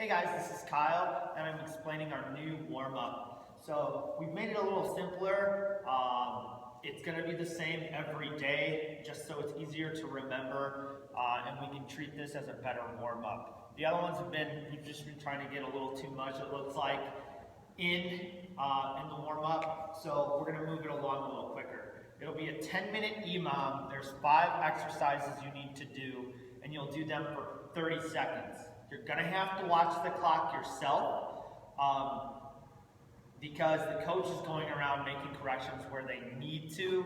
Hey guys, this is Kyle, and I'm explaining our new warm-up. So we've made it a little simpler. It's going to be the same every day, just so it's easier to remember, and we can treat this as a better warm-up. The other ones we've just been trying to get a little too much, it looks like, in the warm-up. So we're going to move it along a little quicker. It'll be a 10-minute EMOM. There's 5 exercises you need to do, and you'll do them for 30 seconds. You're going to have to watch the clock yourself because the coach is going around making corrections where they need to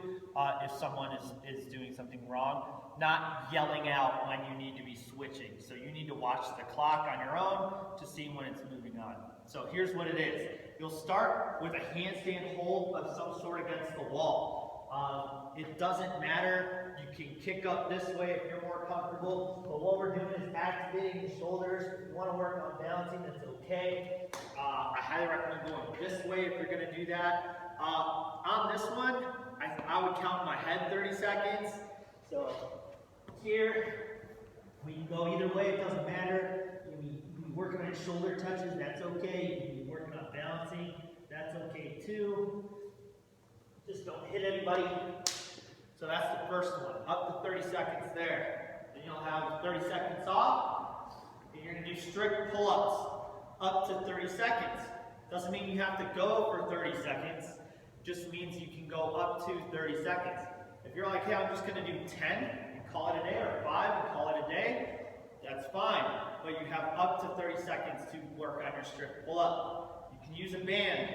if someone is doing something wrong, not yelling out when you need to be switching. So you need to watch the clock on your own to see when it's moving on. So here's what it is. You'll start with a handstand hold of some sort against the wall. It doesn't matter. You can kick up this way if you're more comfortable, but what we're doing is activating the shoulders. If you want to work on balancing, that's okay. I highly recommend going this way if you're going to do that. On this one, I would count in my head 30 seconds. So here, we can go either way, it doesn't matter. You can be working on shoulder touches, that's okay. You can be working on balancing, that's okay too. Just don't hit anybody. So that's the first one, up to 30 seconds there. Then you'll have 30 seconds off, and you're going to do strict pull-ups up to 30 seconds. Doesn't mean you have to go for 30 seconds, just means you can go up to 30 seconds. If you're like, hey, I'm just going to do 10 and call it a day, or 5 and call it a day, that's fine. But you have up to 30 seconds to work on your strict pull-up. You can use a band.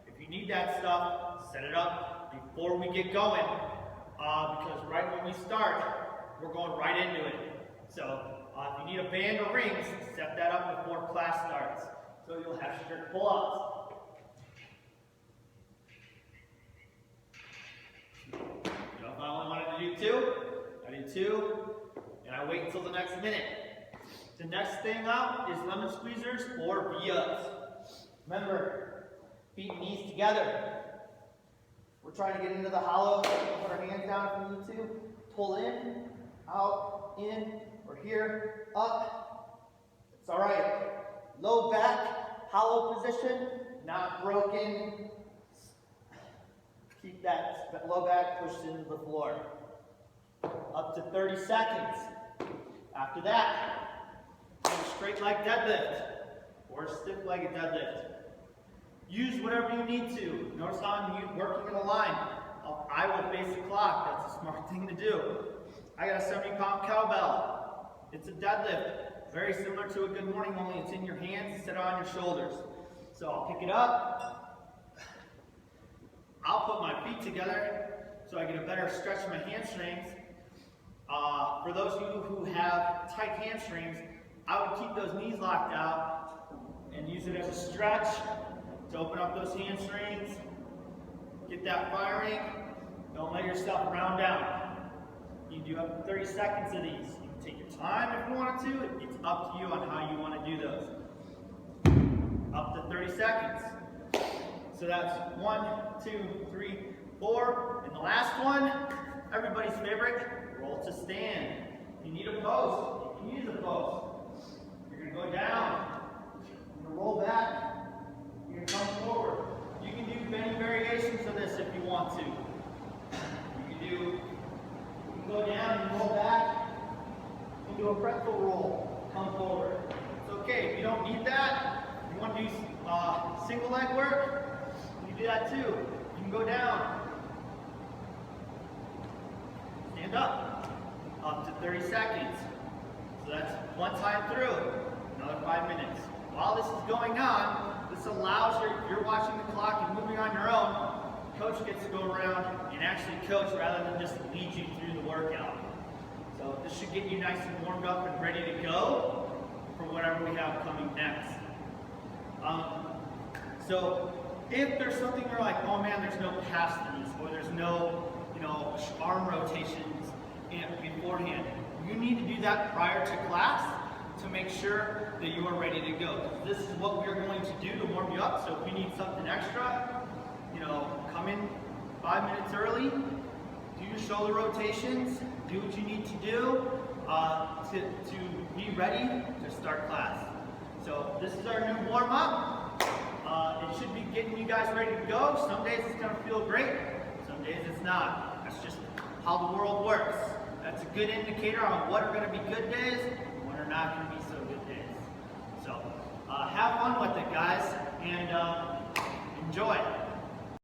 If you need that stuff, set it up before we get going, because right when we start, we're going right into it. So if you need a band or rings, set that up before class starts. So you'll have strict pull-ups. You know, if I only wanted to do 2, I do 2, and I wait until the next minute. The next thing up is lemon squeezers or V-ups. Remember, feet and knees together. We're trying to get into the hollow. Put our hands down if we need to. Pull in, out, in, or here, up. It's all right. Low back, hollow position, not broken. Keep that low back pushed into the floor. Up to 30 seconds. After that, a straight leg deadlift or stiff-legged deadlift. Use whatever you need to. Notice how I'm working in a line. I will face the clock. That's a smart thing to do. I got a 70-pound cowbell. It's a deadlift. Very similar to a good morning, only it's in your hands instead of on your shoulders. So I'll pick it up. I'll put my feet together so I get a better stretch of my hamstrings. For those of you who have tight hamstrings, I would keep those knees locked out and use it as a stretch to open up those hamstrings, get that firing. Don't let yourself round down. You can do up to 30 seconds of these. You can take your time if you want to. It's up to you on how you want to do those. Up to 30 seconds. So that's 1, 2, 3, 4. And the last one, everybody's favorite, roll to stand. If you need a post, you can use a post. You're going to go down. You're going to roll back. You're going to come forward. You can do many variations of this if you want to. You can go down and roll back into a pretzel roll. Come forward. It's okay. If you don't need that, you want to do single leg work, you can do that too. You can go down. Stand up to 30 seconds. So that's one time through. Another 5 minutes. While this is going on, this allows you're watching the clock and moving on your own. Coach gets to go around and actually coach rather than just lead you through the workout. So this should get you nice and warmed up and ready to go for whatever we have coming next. So if there's something you're like, oh man, there's no pass-throughs or there's no, arm rotations beforehand, you need to do that prior to class to make sure that you are ready to go. This is what we're going to do to warm you up. So if you need something extra, come in 5 minutes early, do your shoulder rotations, do what you need to do to be ready to start class. So this is our new warm-up. It should be getting you guys ready to go. Some days it's going to feel great, some days it's not. That's just how the world works. That's a good indicator on what are going to be good days and what are not going to be so good days. So have fun with it, guys, and enjoy.